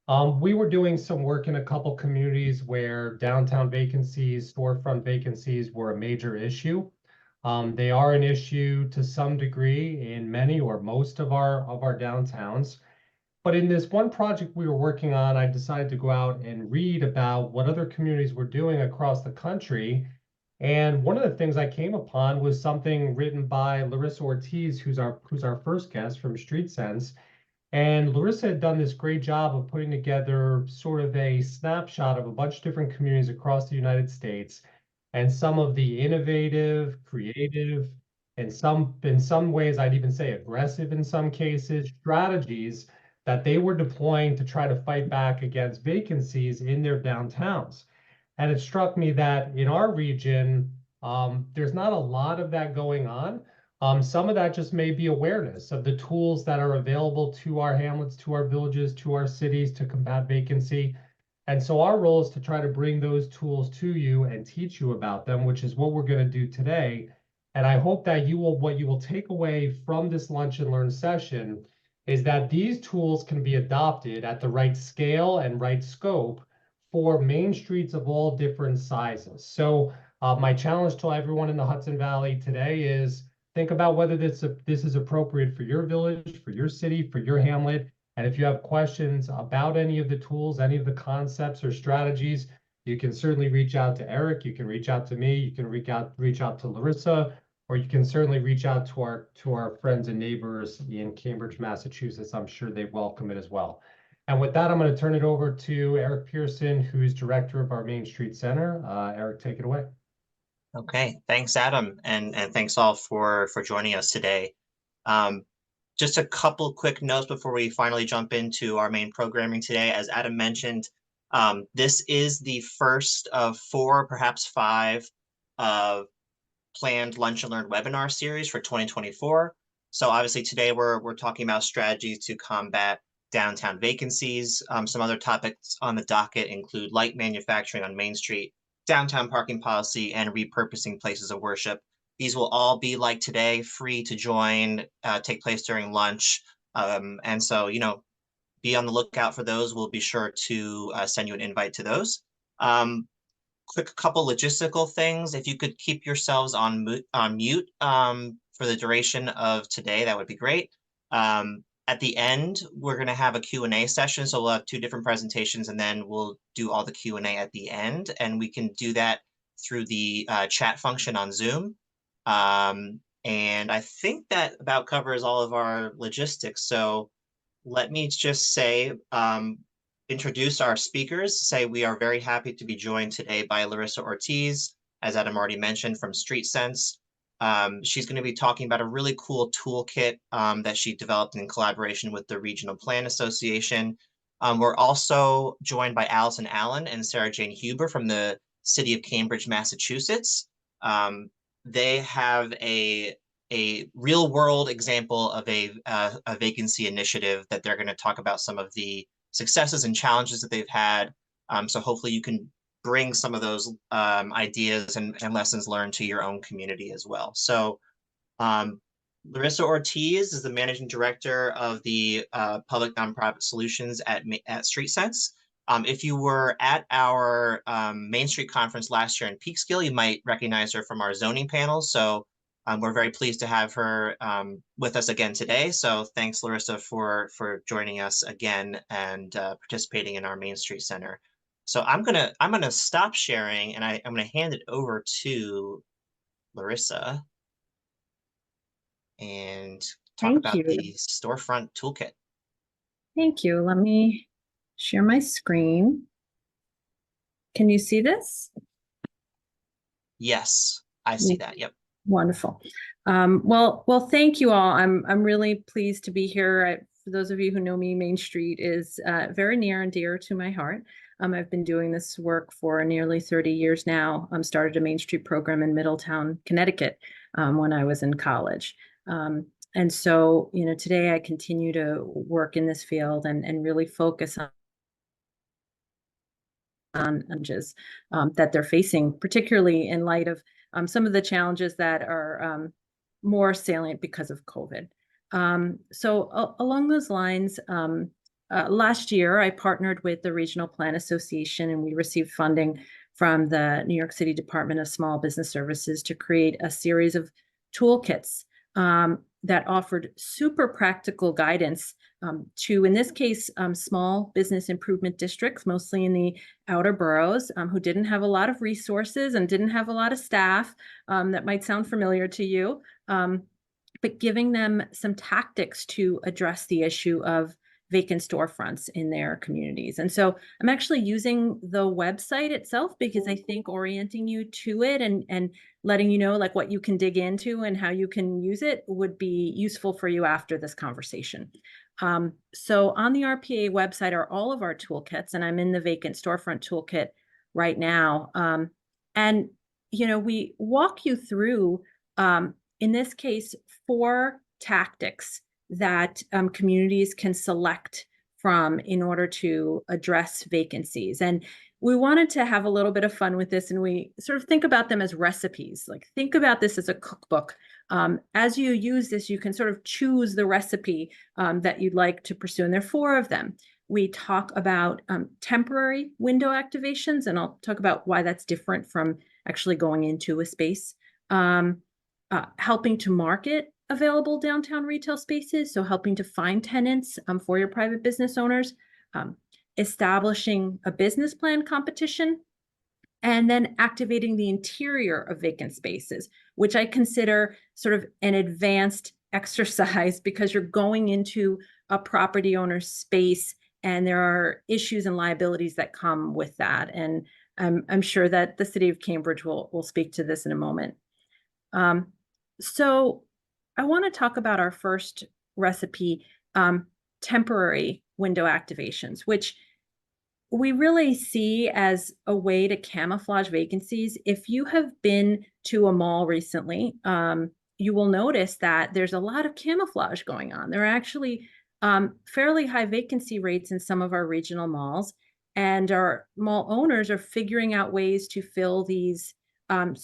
We were doing some work in a couple communities where downtown vacancies, storefront vacancies were a major issue. They are an issue to some degree in many or most of our downtowns. But in this one project we were working on, I decided to go out and read about what other communities were doing across the country. And one of the things I came upon was something written by Larisa Ortiz, who's our first guest from Streetsense. And Larissa had done this great job of putting together sort of a snapshot of a bunch of different communities across the United States and some of the innovative, creative, and in some ways, I'd even say aggressive in some cases, strategies that they were deploying to try to fight back against vacancies in their downtowns. And it struck me that in our region, there's not a lot of that going on. Some of that just may be awareness of the tools that are available to our hamlets, to our villages, to our cities to combat vacancy. And so our role is to try to bring those tools to you and teach you about them, which is what we're going to do today. And I hope that what you will take away from this lunch and learn session is that these tools can be adopted at the right scale and right scope for main streets of all different sizes. So my challenge to everyone in the Hudson Valley today is think about whether this is appropriate for your village, for your city, for your hamlet. And if you have questions about any of the tools, any of the concepts or strategies, you can certainly reach out to Eric. You can reach out to me. You can reach out to Larissa, or you can certainly reach out to our friends and neighbors in Cambridge, Massachusetts. I'm sure they welcome it as well. And with that, I'm going to turn it over to Eric Pearson, who's director of our Main Street Center. Eric, take it away. Okay, thanks, Adam, and thanks all for joining us today. Um, just a couple quick notes before we finally jump into our main programming today. As Adam mentioned, this is the first of four, perhaps five, planned Lunch and Learn webinar series for 2024. So obviously today we're talking about strategies to combat downtown vacancies. Some other topics on the docket include light manufacturing on Main Street, downtown parking policy, and repurposing places of worship. These will all be like today, free to join, take place during lunch. And so, be on the lookout for those. We'll be sure to send you an invite to those. Quick couple logistical things. If you could keep yourselves on mute for the duration of today, that would be great. At the end, we're going to have a Q&A session. So we'll have two different presentations, and then we'll do all the Q&A at the end. And we can do that through the chat function on Zoom. And I think that about covers all of our logistics. So let me just say, introduce our speakers, say we are very happy to be joined today by Larisa Ortiz, as Adam already mentioned, from Streetsense. She's going to be talking about a really cool toolkit that she developed in collaboration with the Regional Plan Association. We're also joined by Allison Allen and Sarah Jane Huber from the city of Cambridge, Massachusetts. They have a real world example of a vacancy initiative that they're going to talk about some of the successes and challenges that they've had. So hopefully you can bring some of those ideas and lessons learned to your own community as well. So Larisa Ortiz is the managing director of the public nonprofit solutions at Streetsense. If you were at our Main Street conference last year in Peekskill, you might recognize her from our zoning panel. So we're very pleased to have her with us again today. So thanks, Larissa, for joining us again and participating in our Main Street Center. So I'm gonna stop sharing, and I'm gonna hand it over to Larissa and talk Thank about you. the storefront toolkit. Thank you. Let me share my screen. Can you see this? Yes, I see that. Yep. Wonderful. Well, thank you all. I'm really pleased to be here. For those of you who know me, Main Street is very near and dear to my heart. I've been doing this work for nearly 30 years now. Started a Main Street program in Middletown, Connecticut, when I was in college. And so, today I continue to work in this field and really focus on challenges that they're facing, particularly in light of some of the challenges that are more salient because of COVID. So along those lines, last year, I partnered with the Regional Plan Association, and we received funding from the New York City Department of Small Business Services to create a series of toolkits that offered super practical guidance to, in this case, small business improvement districts, mostly in the outer boroughs, who didn't have a lot of resources and didn't have a lot of staff. That might sound familiar to you, but giving them some tactics to address the issue of vacant storefronts in their communities. And so I'm actually using the website itself because I think orienting you to it and letting you know like what you can dig into and how you can use it would be useful for you after this conversation. So on the RPA website are all of our toolkits, and I'm in the vacant storefront toolkit right now. And, you know, we walk you through, in this case, 4 tactics that communities can select from in order to address vacancies. And we wanted to have a little bit of fun with this, and we sort of think about them as recipes. Like, think about this as a cookbook. As you use this, you can sort of choose the recipe that you'd like to pursue, and there are 4 of them. We talk about temporary window activations, and I'll talk about why that's different from actually going into a space. Helping to market available downtown retail spaces, so helping to find tenants for your private business owners, establishing a business plan competition, and then activating the interior of vacant spaces, which I consider sort of an advanced exercise because you're going into a property owner's space and there are issues and liabilities that come with that. And I'm sure that the city of Cambridge will speak to this in a moment. So I want to talk about our first recipe, temporary window activations, which we really see as a way to camouflage vacancies. If you have been to a mall recently, you will notice that there's a lot of camouflage going on. There are actually fairly high vacancy rates in some of our regional malls, and our mall owners are figuring out ways to fill these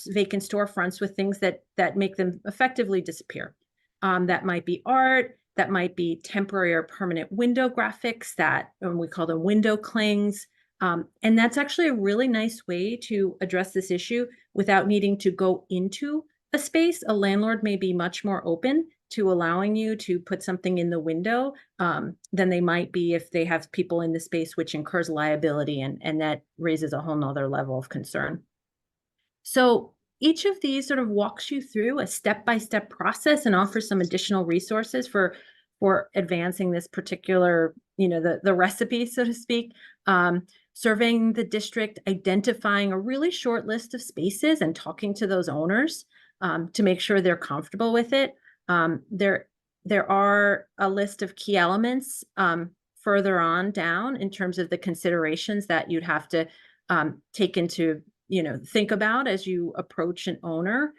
vacant storefronts with things that make them effectively disappear. That might be art, that might be temporary or permanent window graphics that we call them window clings. And that's actually a really nice way to address this issue without needing to go into a space. A landlord may be much more open to allowing you to put something in the window than they might be if they have people in the space, which incurs liability, and that raises a whole nother level of concern. So each of these sort of walks you through a step-by-step process and offers some additional resources for advancing this particular, the recipe, so to speak. Surveying the district, identifying a really short list of spaces and talking to those owners to make sure they're comfortable with it. There are a list of key elements further on down in terms of the considerations that you'd have to take into think about as you approach an owner.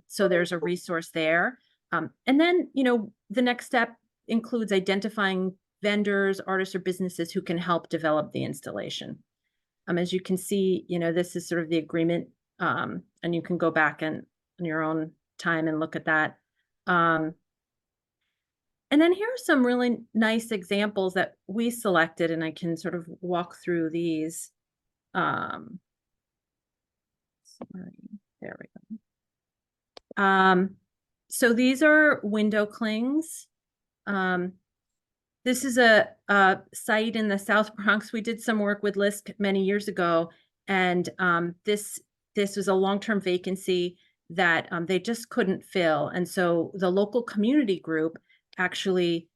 So there's a resource there. And then, the next step includes identifying vendors, artists, or businesses who can help develop the installation. As you can see, this is sort of the agreement, and you can go back and on your own time and look at that. And then here are some really nice examples that we selected, and I can sort of walk through these. Sorry, there we go. So these are window clings. This is a site in the South Bronx. We did some work with LISC many years ago, and this was a long-term vacancy that they just couldn't fill. And so the local community group actually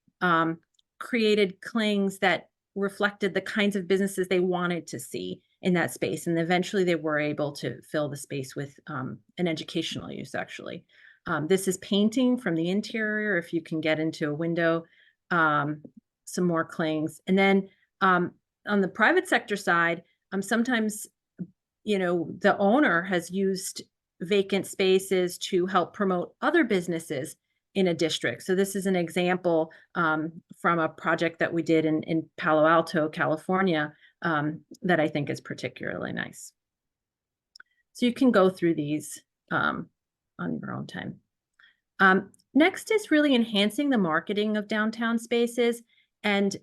created clings that reflected the kinds of businesses they wanted to see in that space. And eventually they were able to fill the space with an educational use, actually. This is painting from the interior, if you can get into a window, some more clings. And then on the private sector side, sometimes, the owner has used vacant spaces to help promote other businesses in a district. So this is an example from a project that we did in Palo Alto, California, that I think is particularly nice. So you can go through these on your own time. Next is really enhancing the marketing of downtown spaces. And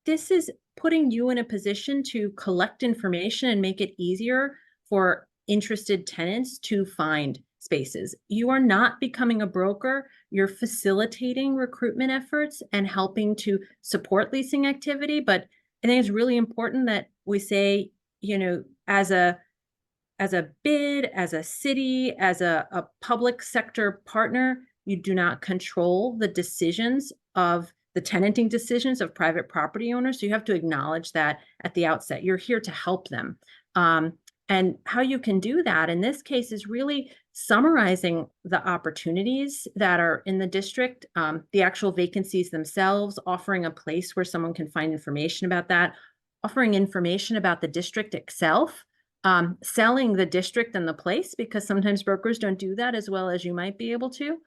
this is putting you in a position to collect information and make it easier for interested tenants to find spaces. You are not becoming a broker. You're facilitating recruitment efforts and helping to support leasing activity. But I think it's really important that we say, you know, as a bid, as a city, as a public sector partner, you do not control the decisions of the tenanting decisions of private property owners. So you have to acknowledge that at the outset. You're here to help them. And how you can do that in this case is really summarizing the opportunities that are in the district, the actual vacancies themselves, offering a place where someone can find information about that, offering information about the district itself, selling the district and the place, because sometimes brokers don't do that as well as you might be able to,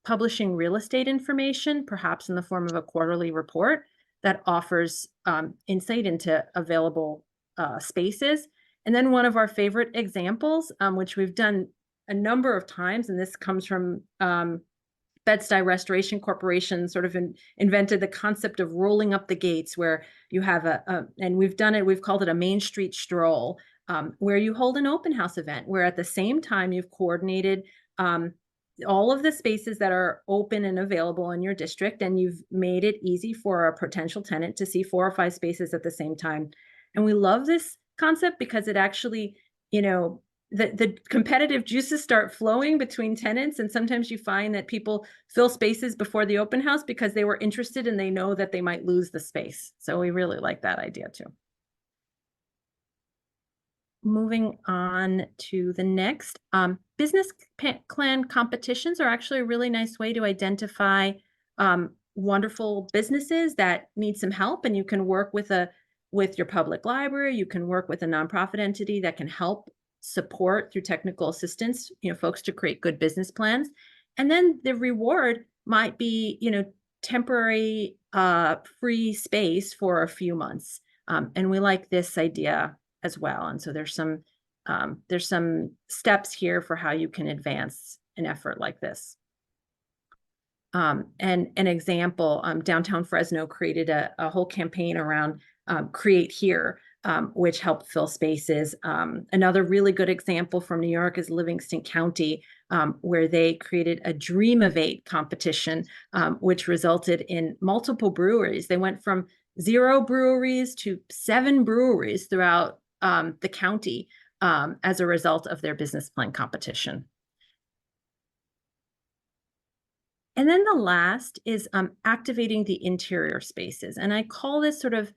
publishing real estate information, perhaps in the form of a quarterly report that offers insight into available spaces. And then one of our favorite examples, which we've done a number of times, and this comes from Bed-Stuy Restoration Corporation, sort of invented the concept of rolling up the gates, where you have and we've done it, we've called it a Main Street stroll, where you hold an open house event, where at the same time you've coordinated all of the spaces that are open and available in your district, and you've made it easy for a potential tenant to see 4 or 5 spaces at the same time. And we love this concept because it actually, you know, the competitive juices start flowing between tenants. And sometimes you find that people fill spaces before the open house because they were interested and they know that they might lose the space. So we really like that idea too. Moving on to the next, business plan competitions are actually a really nice way to identify wonderful businesses that need some help, and you can work with your public library. You can work with a nonprofit entity that can help support through technical assistance, you know, folks to create good business plans. And then the reward might be, you know, temporary free space for a few months. And we like this idea as well. And so there's some steps here for how you can advance an effort like this. And an example, downtown Fresno created a whole campaign around Create Here, which helped fill spaces. Another really good example from New York is Livingston County, where they created a Dream of 8 competition, which resulted in multiple breweries. They went from 0 breweries to 7 breweries throughout the county as a result of their business plan competition. And then the last is activating the interior spaces. And I call this sort of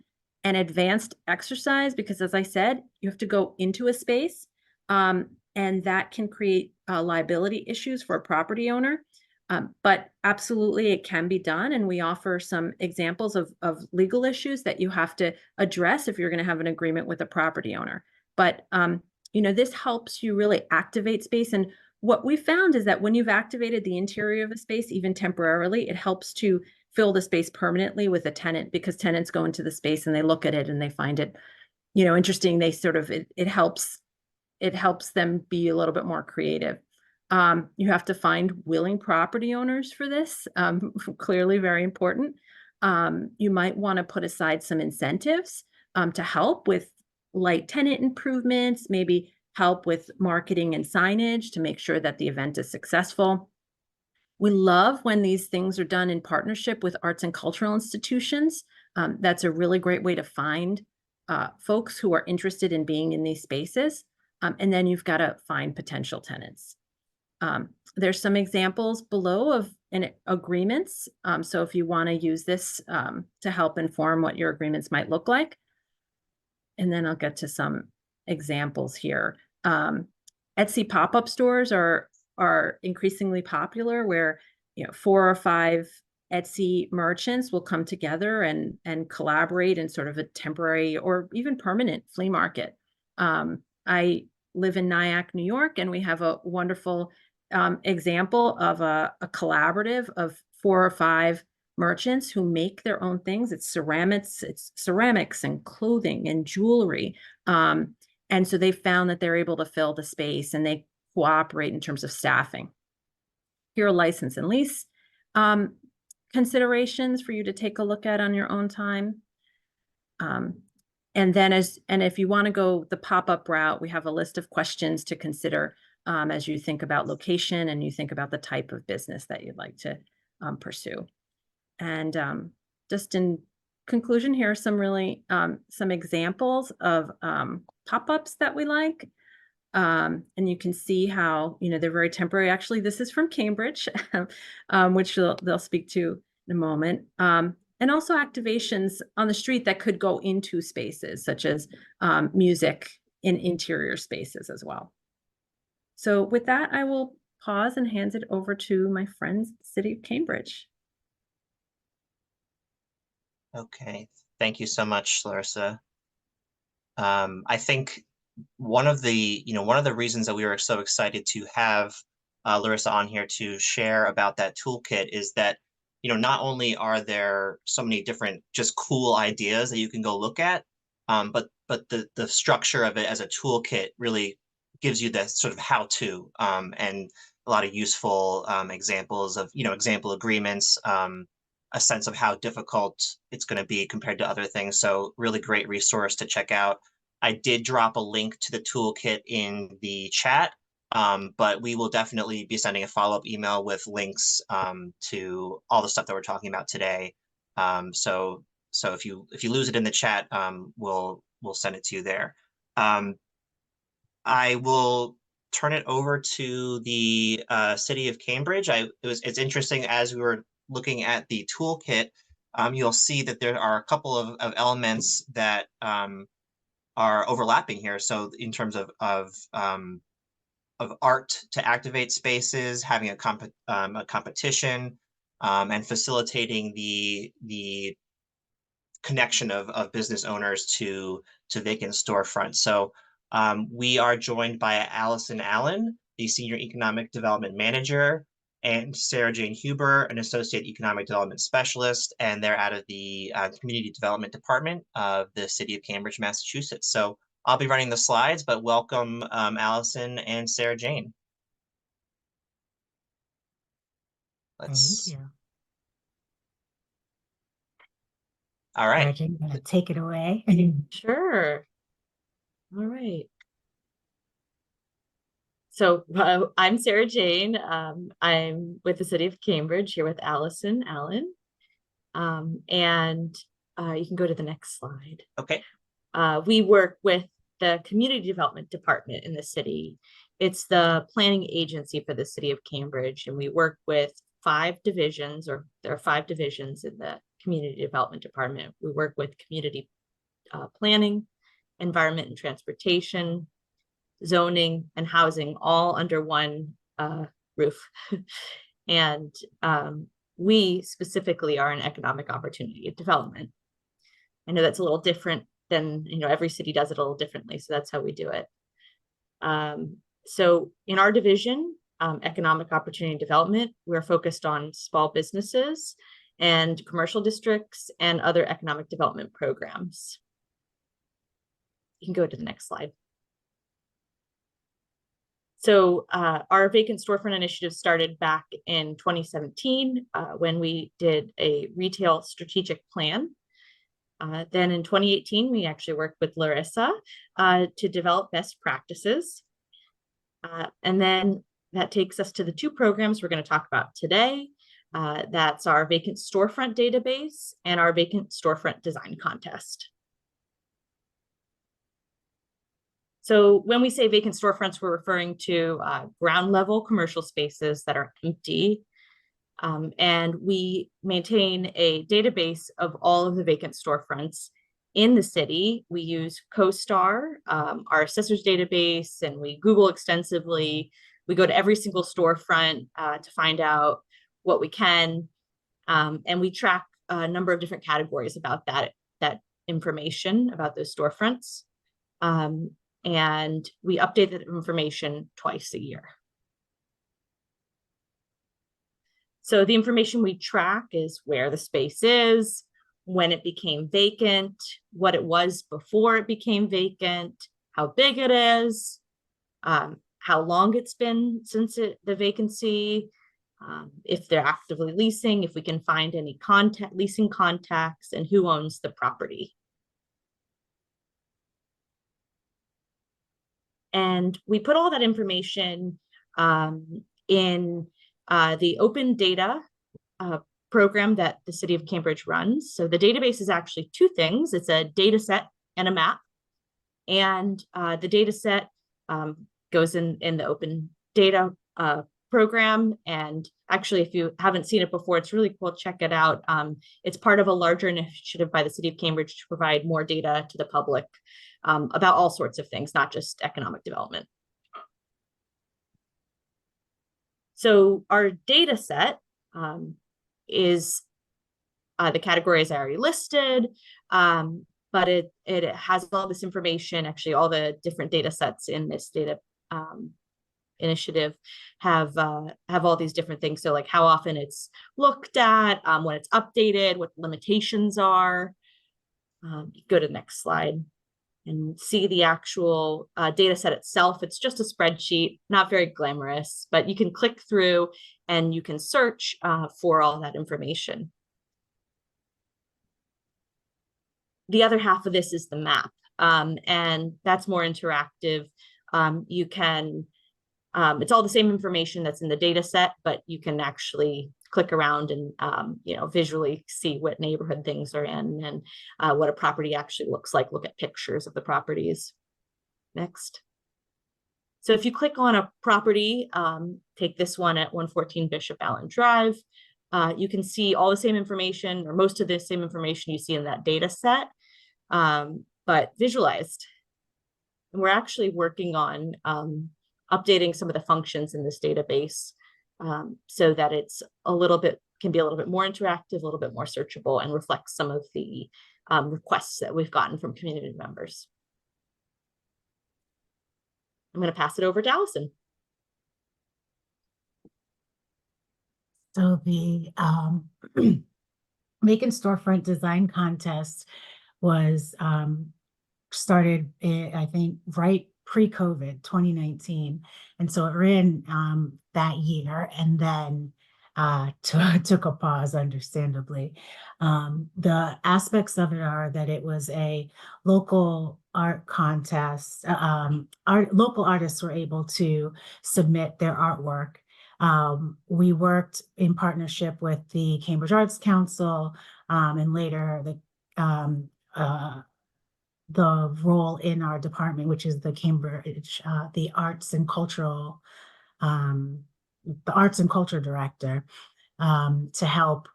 an advanced exercise because, as I said, you have to go into a space, and that can create liability issues for a property owner. But absolutely, it can be done. And we offer some examples of legal issues that you have to address if you're going to have an agreement with a property owner. But, you know, this helps you really activate space. And what we found is that when you've activated the interior of a space, even temporarily, it helps to fill the space permanently with a tenant, because tenants go into the space and they look at it and they find it, you know, interesting. They sort of, it helps them be a little bit more creative. You have to find willing property owners for this, clearly very important. You might want to put aside some incentives to help with light tenant improvements, maybe help with marketing and signage to make sure that the event is successful. We love when these things are done in partnership with arts and cultural institutions. That's a really great way to find folks who are interested in being in these spaces. And then you've got to find potential tenants. There's some examples below of agreements. So if you want to use this to help inform what your agreements might look like. And then I'll get to some examples here. Etsy pop-up stores are increasingly popular, where, you know, 4 or 5 Etsy merchants will come together and collaborate in sort of a temporary or even permanent flea market. I live in Nyack, New York, and we have a wonderful example of a collaborative of 4 or 5 merchants who make their own things. It's ceramics and clothing and jewelry. And so they found that they're able to fill the space, and they cooperate in terms of staffing. Here are license and lease considerations for you to take a look at on your own time. And then if you want to go the pop-up route, we have a list of questions to consider as you think about location and you think about the type of business that you'd like to pursue. And just in conclusion, here are some examples of pop-ups that we like. And you can see how, they're very temporary. Actually, this is from Cambridge, which they'll speak to in a moment. And also activations on the street that could go into spaces, such as music in interior spaces as well. So with that, I will pause and hand it over to my friends, City of Cambridge. Okay, thank you so much, Larisa. I think one of the reasons that we were so excited to have Larisa on here to share about that toolkit is that, not only are there so many different just cool ideas that you can go look at, but the structure of it as a toolkit really gives you the sort of how-to and a lot of useful examples of, example agreements, a sense of how difficult it's going to be compared to other things. So really great resource to check out. I did drop a link to the toolkit in the chat, but we will definitely be sending a follow-up email with links to all the stuff that we're talking about today. So if you lose it in the chat, we'll send it to you there. I will turn it over to the City of Cambridge. It's interesting, as we were looking at the toolkit, you'll see that there are a couple of elements that are overlapping here. So in terms of art to activate spaces, having a competition, and facilitating the connection of business owners to vacant storefronts. So we are joined by Allison Allen, the Senior Economic Development Manager, and Sarah Jane Huber, an Associate Economic Development Specialist, and they're out of the Community Development Department of the City of Cambridge, Massachusetts. So I'll be running the slides, but welcome Allison and Sarah Jane. Thank you. All right. Sarah Jane, you want to take it away? Sure. All right. So I'm Sarah Jane. I'm with the City of Cambridge here with Allison Allen. And you can go to the next slide. Okay. We work with the Community Development Department in the city. It's the planning agency for the City of Cambridge, and we work with 5 divisions, or there are 5 divisions in the Community Development Department. We work with community planning, environment and transportation, zoning, and housing, all under one roof. And we specifically are an economic opportunity development. I know that's a little different than, every city does it a little differently, so that's how we do it. So in our division, economic opportunity development, we're focused on small businesses and commercial districts and other economic development programs. You can go to the next slide. So our vacant storefront initiative started back in 2017 when we did a retail strategic plan. Then in 2018, we actually worked with Larisa to develop best practices. And then that takes us to the 2 programs we're going to talk about today. That's our vacant storefront database and our vacant storefront design contest. So when we say vacant storefronts, we're referring to ground level commercial spaces that are empty. And we maintain a database of all of the vacant storefronts in the city. We use CoStar, our assessor's database, and we Google extensively. We go to every single storefront to find out what we can. And we track a number of different categories about that information about those storefronts. And we update that information twice a year. So the information we track is where the space is, when it became vacant, what it was before it became vacant, how big it is, how long it's been since the vacancy, if they're actively leasing, if we can find any leasing contacts, and who owns the property. And we put all that information in the open data program that the City of Cambridge runs. So the database is actually two things. It's a data set and a map. And the data set goes in the open data program. And actually, if you haven't seen it before, it's really cool. Check it out. It's part of a larger initiative by the City of Cambridge to provide more data to the public about all sorts of things, not just economic development. So our data set is the categories I already listed, but it has all this information. Actually, all the different data sets in this data initiative have all these different things. So like how often it's looked at, when it's updated, what limitations are. Go to the next slide and see the actual data set itself. It's just a spreadsheet, not very glamorous, but you can click through and you can search for all that information. The other half of this is the map, and that's more interactive. You can, it's all the same information that's in the data set, but you can actually click around and visually see what neighborhood things are in and what a property actually looks like. Look at pictures of the properties. Next. So if you click on a property, take this one at 114 Bishop Allen Drive, you can see all the same information, or most of the same information you see in that data set, but visualized. And we're actually working on updating some of the functions in this database so that it's can be a little bit more interactive, a little bit more searchable, and reflects some of the requests that we've gotten from community members. I'm going to pass it over to Allison. So the Vacant Storefront Design Contest was started, I think, right pre-COVID, 2019. And so it ran that year, and then took a pause, understandably. The aspects of it are that it was a local art contest. Local artists were able to submit their artwork. We worked in partnership with the Cambridge Arts Council, and later the role in our department, which is the Cambridge, the Arts and Culture Director, to help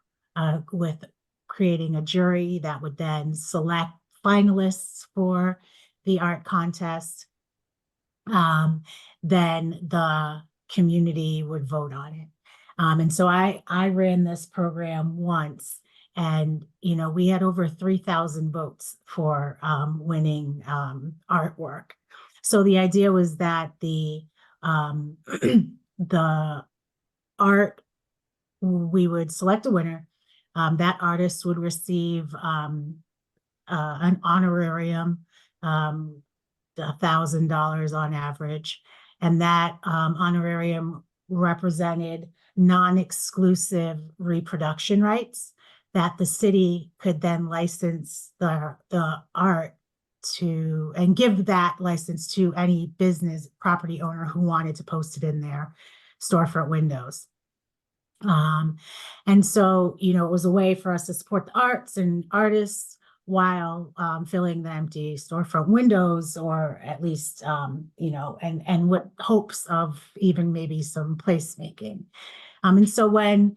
with creating a jury that would then select finalists for the art contest. Then the community would vote on it. And so I ran this program once, and we had over 3,000 votes for winning artwork. So the idea was that the art, we would select a winner. That artist would receive an honorarium, $1,000 on average, and that honorarium represented non-exclusive reproduction rights that the city could then license the art to, and give that license to any business property owner who wanted to post it in their storefront windows. And so, it was a way for us to support the arts and artists while filling the empty storefront windows, or at least, and with hopes of even maybe some placemaking. And so when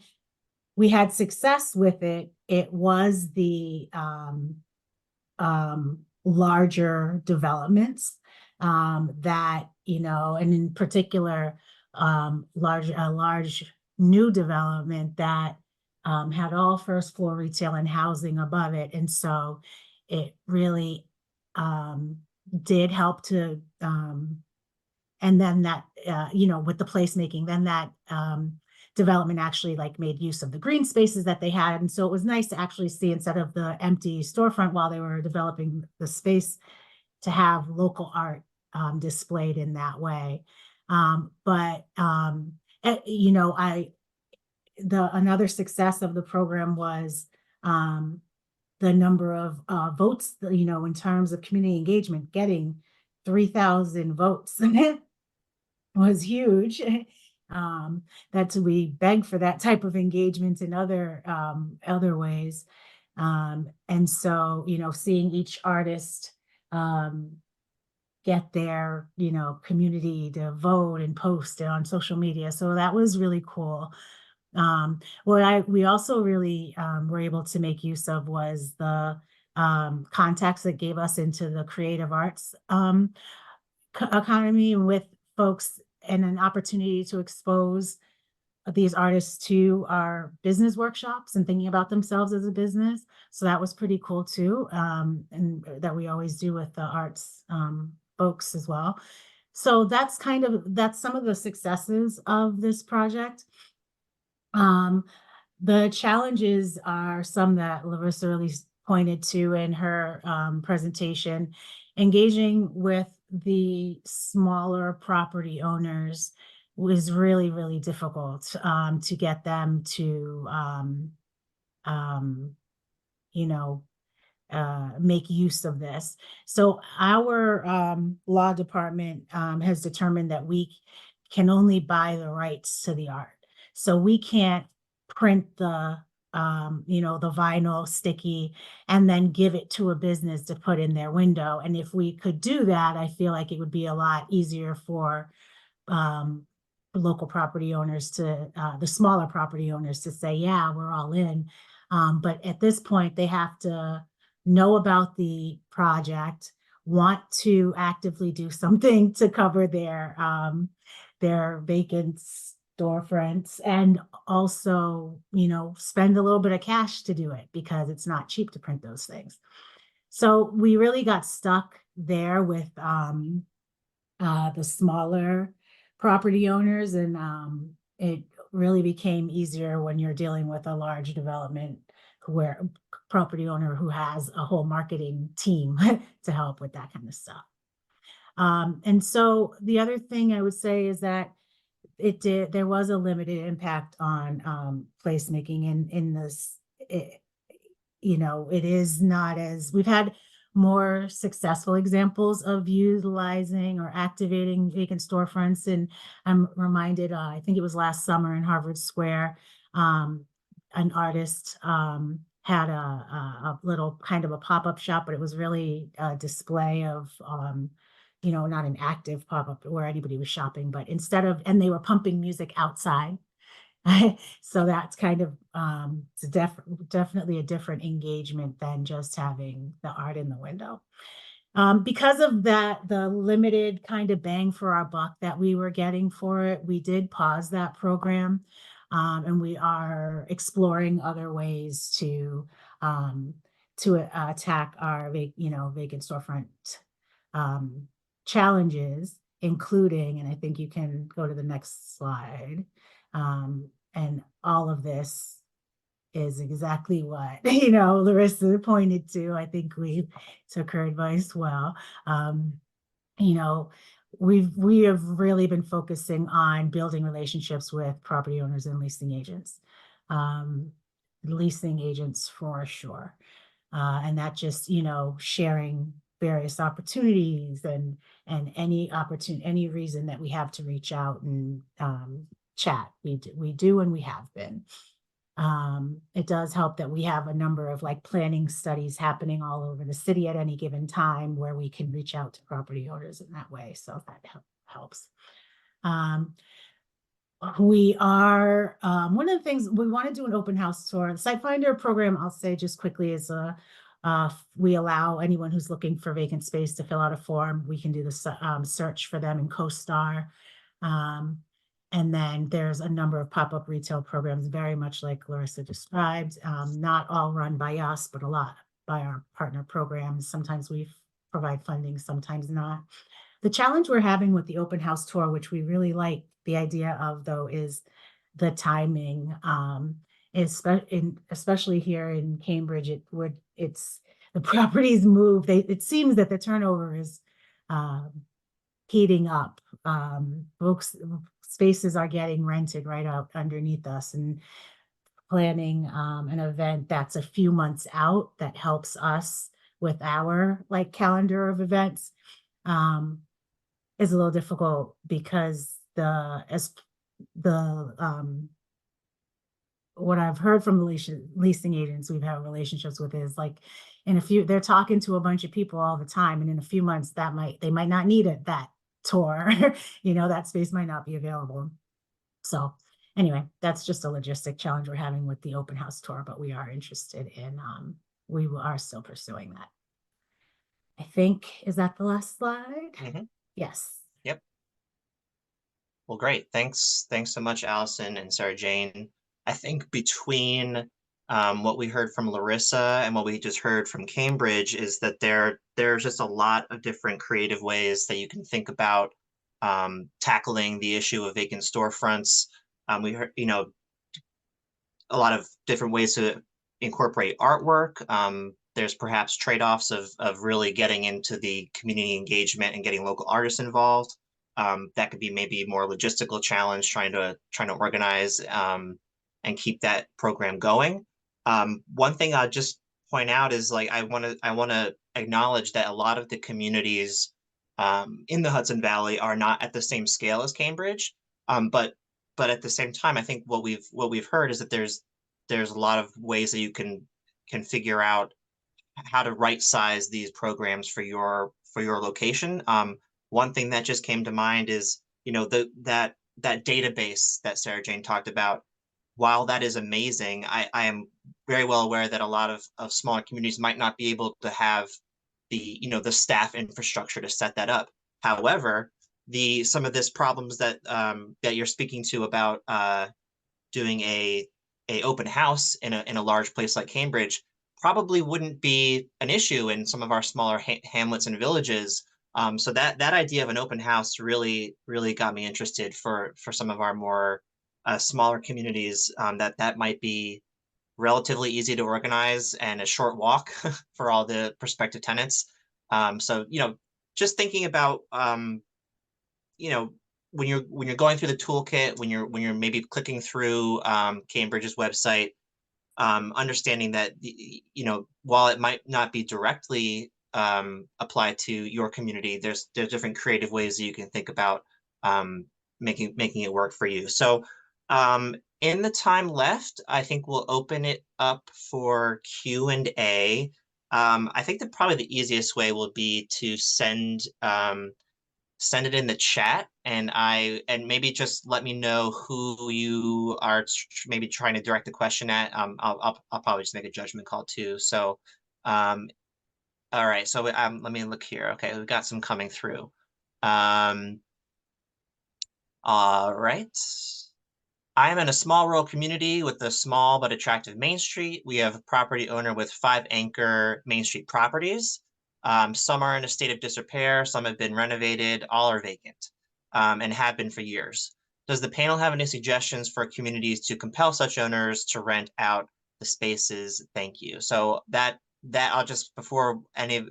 we had success with it, it was the larger developments that, and in particular, a large new development that had all first floor retail and housing above it. And so it really did help to, and then that, with the placemaking, then that development actually made use of the green spaces that they had. And so it was nice to actually see, instead of the empty storefront while they were developing the space, to have local art displayed in that way. Another success of the program was the number of votes, in terms of community engagement, getting 3,000 votes was huge. We begged for that type of engagement in other ways. And so, seeing each artist get their, community to vote and post it on social media. So that was really cool. What we also really were able to make use of was the contacts that gave us into the creative arts economy, with folks, and an opportunity to expose these artists to our business workshops and thinking about themselves as a business. So that was pretty cool too. And that we always do with the arts folks as well. So that's some of the successes of this project. The challenges are some that Larisa really pointed to in her presentation. Engaging with the smaller property owners was really, really difficult to get them to, make use of this. So our law department has determined that we can only buy the rights to the art. So we can't print the vinyl sticky and then give it to a business to put in their window. And if we could do that, I feel like it would be a lot easier for local property owners the smaller property owners to say, yeah, we're all in. But at this point, they have to know about the project, want to actively do something to cover their vacant storefronts, and also, spend a little bit of cash to do it, because it's not cheap to print those things. So we really got stuck there with the smaller property owners, and it really became easier when you're dealing with a large development property owner who has a whole marketing team to help with that kind of stuff. And so the other thing I would say is that there was a limited impact on placemaking in this. It is not as, we've had more successful examples of utilizing or activating vacant storefronts. And I'm reminded, I think it was last summer in Harvard Square, an artist had a little kind of a pop-up shop, but it was really a display of, not an active pop-up where anybody was shopping, but and they were pumping music outside. So that's kind of definitely a different engagement than just having the art in the window. Because of that, the limited kind of bang for our buck that we were getting for it, we did pause that program. And we are exploring other ways to attack our vacant storefront challenges, including, and I think you can go to the next slide. And all of this is exactly what, Larisa pointed to. I think we took her advice well. We have really been focusing on building relationships with property owners and leasing agents for sure. And that just, sharing various opportunities and any reason that we have to reach out and chat. We do, and we have been. It does help that we have a number of planning studies happening all over the city at any given time where we can reach out to property owners in that way. So that helps. We are, one of the things we want to do an open house tour. The Site Finder program, I'll say just quickly, is we allow anyone who's looking for vacant space to fill out a form. We can do the search for them in CoStar. And then there's a number of pop-up retail programs, very much like Larisa described, not all run by us, but a lot by our partner programs. Sometimes we provide funding, sometimes not. The challenge we're having with the open house tour, which we really like the idea of, though, is the timing. Especially here in Cambridge, the properties move. It seems that the turnover is heating up. Spaces are getting rented right out underneath us, and planning an event that's a few months out that helps us with our calendar of events is a little difficult because what I've heard from the leasing agents we've had relationships with is like, they're talking to a bunch of people all the time, and in a few months they might not need that tour. That space might not be available. So anyway, that's just a logistic challenge we're having with the open house tour, but we are interested in, we are still pursuing that. I think, is that the last slide? Mhm. Yes. Yep. Well, great. Thanks so much, Allison and Sarah Jane. I think between what we heard from Larisa and what we just heard from Cambridge is that there's just a lot of different creative ways that you can think about tackling the issue of vacant storefronts. We heard, a lot of different ways to incorporate artwork. There's perhaps trade-offs of really getting into the community engagement and getting local artists involved. That could be maybe more logistical challenge, trying to organize and keep that program going. One thing I'll just point out is like I want to acknowledge that a lot of the communities in the Hudson Valley are not at the same scale as Cambridge, but at the same time, I think what we've heard is that there's a lot of ways that you can figure out how to right size these programs for your location. One thing that just came to mind is, that database that Sarah Jane talked about. While that is amazing, I am very well aware that a lot of smaller communities might not be able to have the staff infrastructure to set that up. However, some of this problems that that you're speaking to about doing a open house in a large place like Cambridge probably wouldn't be an issue in some of our smaller hamlets and villages. So that idea of an open house really got me interested for some of our more smaller communities. That might be relatively easy to organize and a short walk for all the prospective tenants. So just thinking about when you're going through the toolkit, when you're maybe clicking through Cambridge's website, understanding that while it might not be directly applied to your community, there's different creative ways that you can think about making it work for you. So in the time left, I think we'll open it up for Q&A. I think that probably the easiest way will be to send it in the chat, and maybe just let me know who you are maybe trying to direct the question at. I'll probably just make a judgment call too. So, all right. So let me look here. Okay, we've got some coming through. All right. I am in a small rural community with a small but attractive Main Street. We have a property owner with 5 anchor Main Street properties. Some are in a state of disrepair, some have been renovated, all are vacant, and have been for years. Does the panel have any suggestions for communities to compel such owners to rent out the spaces? Thank you. So that I'll just, before any of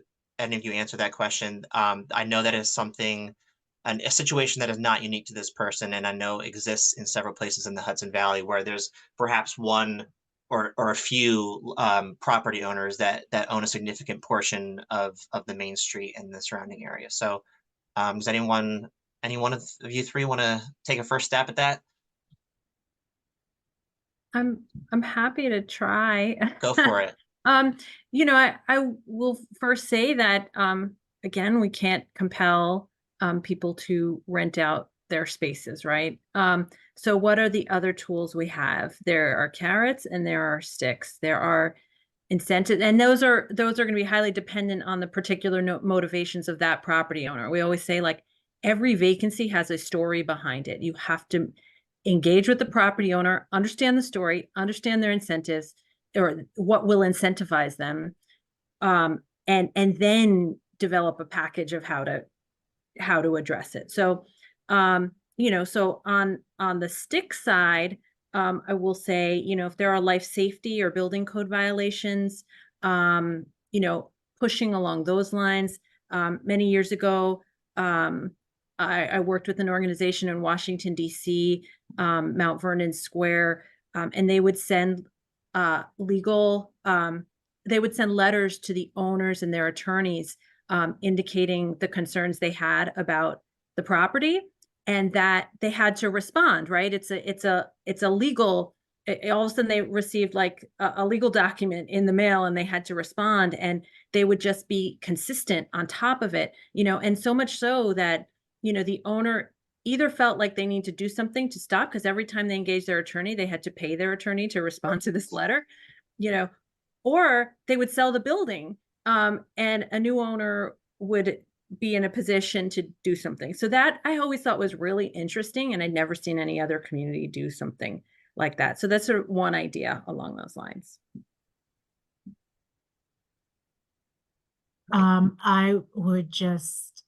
you answer that question, I know that is something, a situation that is not unique to this person, and I know exists in several places in the Hudson Valley where there's perhaps one or a few property owners that own a significant portion of the Main Street and the surrounding area. So does any one of you three want to take a first stab at that? I'm happy to try. Go for it. I will first say that again, we can't compel people to rent out their spaces, right? So what are the other tools we have? There are carrots and there are sticks. There are incentives, and those are going to be highly dependent on the particular motivations of that property owner. We always say, like, every vacancy has a story behind it. You have to engage with the property owner, understand the story, understand their incentives, or what will incentivize them, and then develop a package of how to address it. So so on the stick side, I will say, if there are life safety or building code violations, pushing along those lines. Many years ago, I worked with an organization in Washington, D.C., Mount Vernon Square, and they would send letters to the owners and their attorneys indicating the concerns they had about the property, and that they had to respond, right? It's a legal, all of a sudden they received like a legal document in the mail and they had to respond, and they would just be consistent on top of it, and so much so that, the owner either felt like they need to do something to stop, because every time they engaged their attorney, they had to pay their attorney to respond to this letter, or they would sell the building, and a new owner would be in a position to do something. So that I always thought was really interesting, and I'd never seen any other community do something like that. So that's sort of one idea along those lines. I would just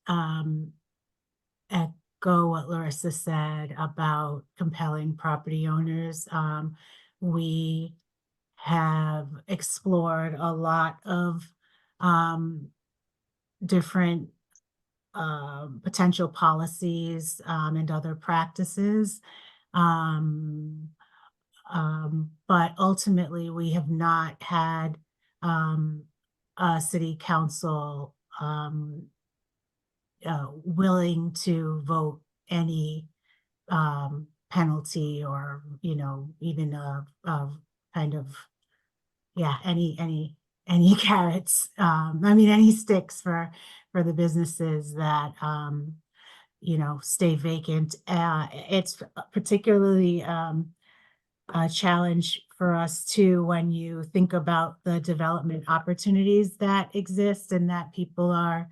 echo what Larisa said about compelling property owners. We have explored a lot of different potential policies and other practices. But ultimately, we have not had a city council willing to vote any penalty, or even a kind of any carrots, any sticks for the businesses that stay vacant. It's particularly a challenge for us too when you think about the development opportunities that exist, and that people are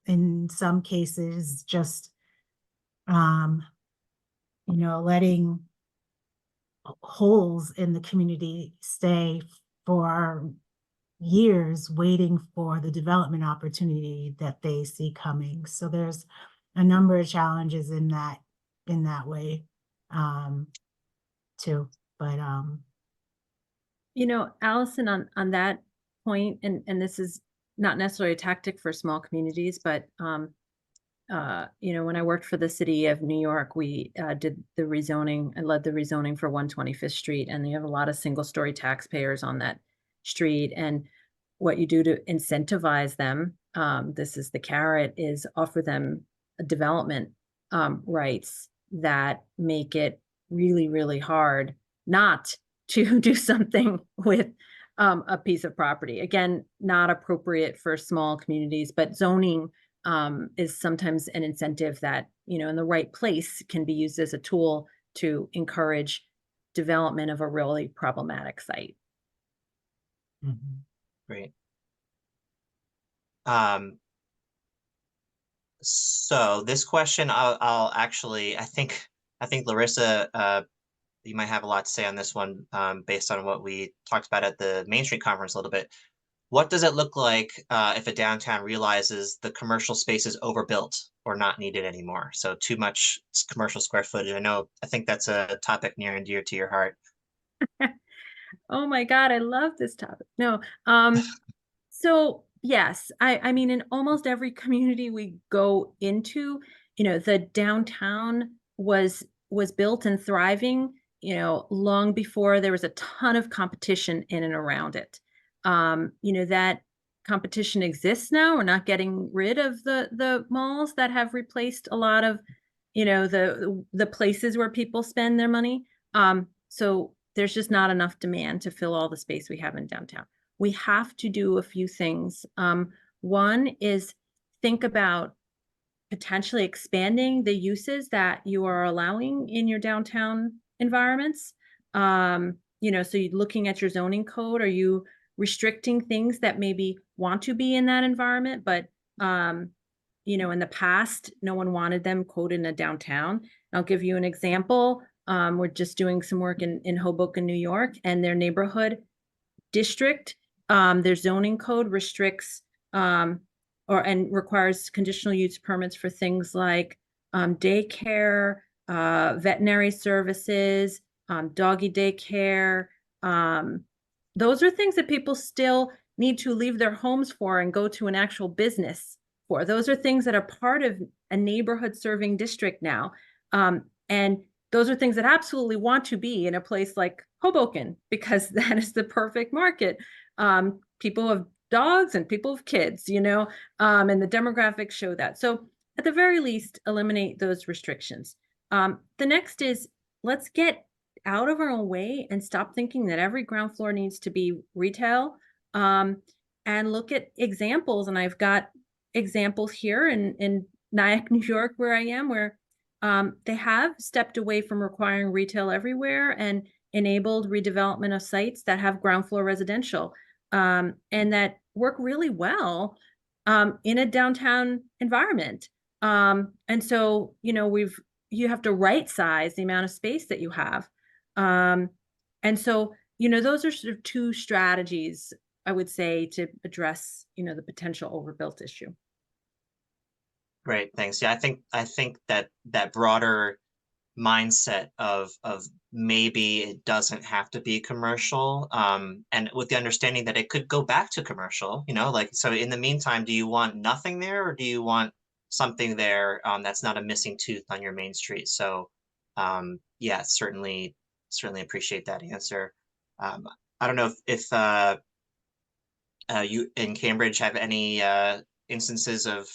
in some cases just letting holes in the community stay for years, waiting for the development opportunity that they see coming. So there's a number of challenges in that way too. But Allison, on that point, and this is not necessarily a tactic for small communities, but when I worked for the city of New York, we did the rezoning. I led the rezoning for 125th Street, and you have a lot of single-story taxpayers on that street. And what you do to incentivize them, this is the carrot, is offer them development rights that make it really, really hard not to do something with a piece of property. Again, not appropriate for small communities, but zoning is sometimes an incentive that, in the right place can be used as a tool to encourage development of a really problematic site. Great. So this question, I'll actually, I think Larisa, you might have a lot to say on this one, based on what we talked about at the Main Street conference a little bit. What does it look like if a downtown realizes the commercial space is overbuilt or not needed anymore? So too much commercial square footage. I think that's a topic near and dear to your heart. Oh my God, I love this topic. No, so yes, I mean, in almost every community we go into, the downtown was built and thriving, long before there was a ton of competition in and around it. That competition exists now. We're not getting rid of the malls that have replaced a lot of, the places where people spend their money. So there's just not enough demand to fill all the space we have in downtown. We have to do a few things. One is think about potentially expanding the uses that you are allowing in your downtown environments. So you're looking at your zoning code. Are you restricting things that maybe want to be in that environment, but in the past, no one wanted them quote in a downtown? I'll give you an example. We're just doing some work in Hoboken, New York, and their neighborhood district, their zoning code restricts and requires conditional use permits for things like daycare, veterinary services, doggy daycare. Those are things that people still need to leave their homes for and go to an actual business for. Those are things that are part of a neighborhood serving district now. And those are things that absolutely want to be in a place like Hoboken, because that is the perfect market. People have dogs and people with kids, and the demographics show that. So at the very least, eliminate those restrictions. The next is, let's get out of our own way and stop thinking that every ground floor needs to be retail, and look at examples. And I've got examples here in Nyack, New York, where I am, where they have stepped away from requiring retail everywhere and enabled redevelopment of sites that have ground floor residential, and that work really well in a downtown environment. And so, you have to right size the amount of space that you have. And so, those are sort of two strategies, I would say, to address, the potential overbuilt issue. Great, thanks. Yeah, I think that broader mindset of maybe it doesn't have to be commercial, and with the understanding that it could go back to commercial, like, so in the meantime, do you want nothing there, or do you want something there that's not a missing tooth on your main street? So yeah, certainly appreciate that answer. I don't know if you in Cambridge have any instances of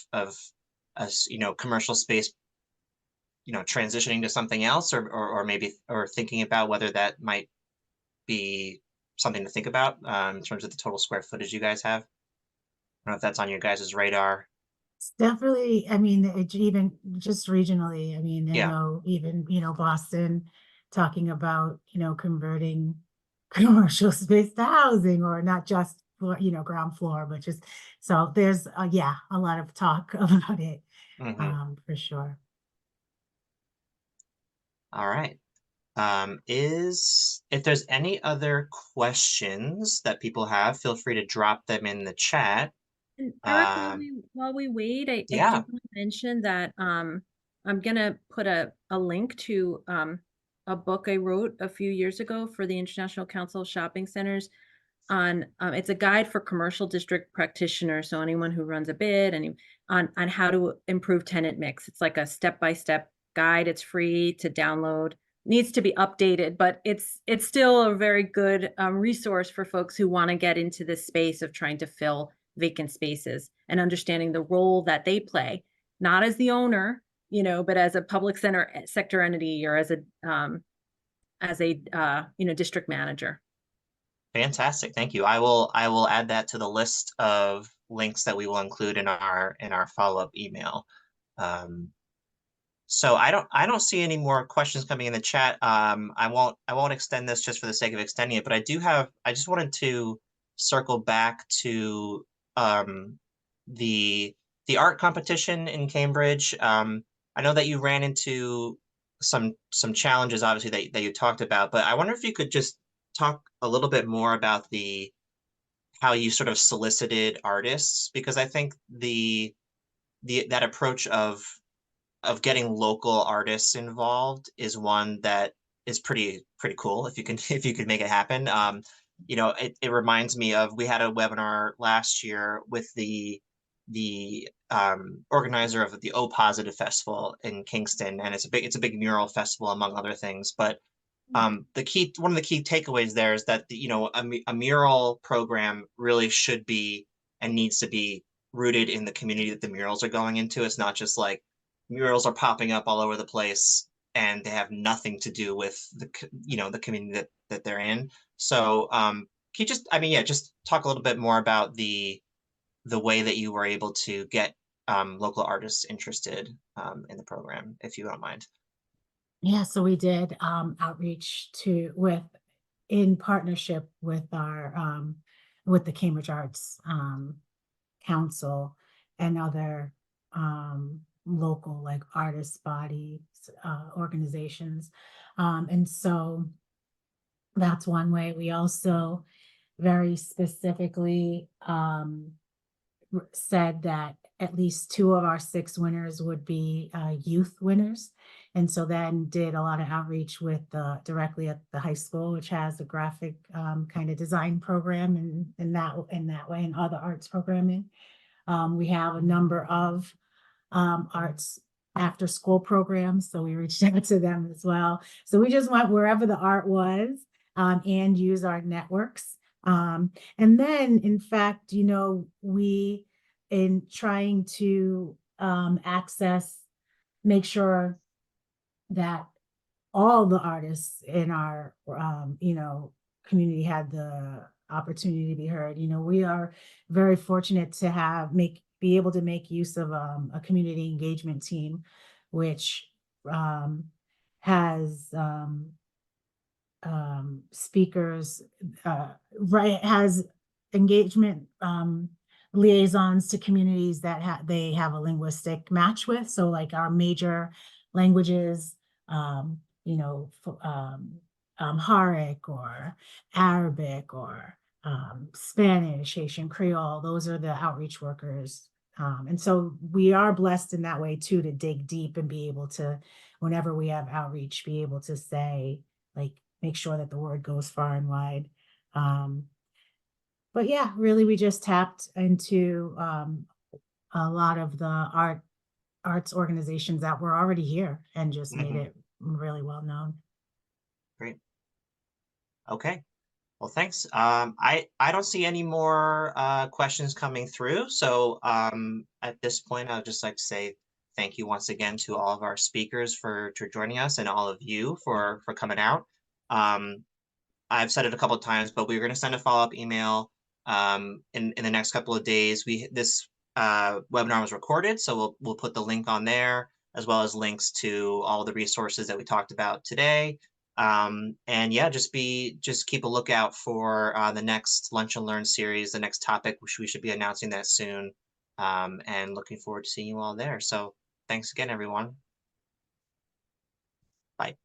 commercial space transitioning to something else, or maybe thinking about whether that might be something to think about in terms of the total square footage you guys have. I don't know if that's on your guys' radar. It's definitely, I mean, it even just regionally, I mean, I Yeah. know even, Boston talking about, converting commercial space to housing, or not just for, ground floor, but just, so there's, yeah, a lot of talk about it, for sure. All right. If there's any other questions that people have, feel free to drop them in the chat. And Eric, while we wait, I do Yeah. want to mention that I'm gonna put a link to a book I wrote a few years ago for the International Council of Shopping Centers on it's a guide for commercial district practitioners, so anyone who runs a bid, and on how to improve tenant mix. It's like a step-by-step guide. It's free to download. Needs to be updated, but it's still a very good resource for folks who want to get into this space of trying to fill vacant spaces and understanding the role that they play, not as the owner, but as a public sector entity, or as a district manager. Fantastic. Thank you. I will add that to the list of links that we will include in our follow-up email. So I don't see any more questions coming in the chat. I won't extend this just for the sake of extending it, but I just wanted to circle back to the art competition in Cambridge. I know that you ran into some challenges, obviously, that you talked about, but I wonder if you could just talk a little bit more about how you sort of solicited artists, because I think that approach of getting local artists involved is one that is pretty cool if you can make it happen. It reminds me of, we had a webinar last year with the organizer of the O Positive Festival in Kingston, and it's a big mural festival among other things. But one of the key takeaways there is that a mural program really should be and needs to be rooted in the community that the murals are going into. It's not just like murals are popping up all over the place and they have nothing to do with the community that they're in. So can you just talk a little bit more about the way that you were able to get local artists interested in the program, if you don't mind? Yeah, so we did outreach in partnership with our with the Cambridge Arts Council and other local, like, artist bodies, organizations, and so that's one way. We also very specifically said that at least 2 of our 6 winners would be youth winners. And so then did a lot of outreach with directly at the high school, which has a graphic kind of design program in that way, and other arts programming. We have a number of arts after school programs, so we reached out to them as well. So we just went wherever the art was, and use our networks And then, in fact, you know, we, in trying to make sure that all the artists in our, you know, community had the opportunity to be heard. You know, we are very fortunate to be able to make use of a community engagement team, which has speakers, has engagement liaisons to communities that they have a linguistic match with. So like our major languages, you know, Amharic or Arabic or Spanish, Haitian Creole, those are the outreach workers. And so we are blessed in that way too, to dig deep and be able to, whenever we have outreach, be able to say, like, make sure that the word goes far and wide. But yeah, really, we just tapped into a lot of the arts organizations that were already here and just made it really well known. Great. Okay. Well, thanks. I don't see any more questions coming through. So at this point, I would just like to say thank you once again to all of our speakers for joining us, and all of you for coming out. I've said it a couple of times, but we're going to send a follow-up email in the next couple of days. This webinar was recorded, so we'll put the link on there, as well as links to all the resources that we talked about today. And yeah, just keep a lookout for the next Lunch and Learn series, the next topic, which we should be announcing that soon. And looking forward to seeing you all there. So thanks again, everyone. Bye.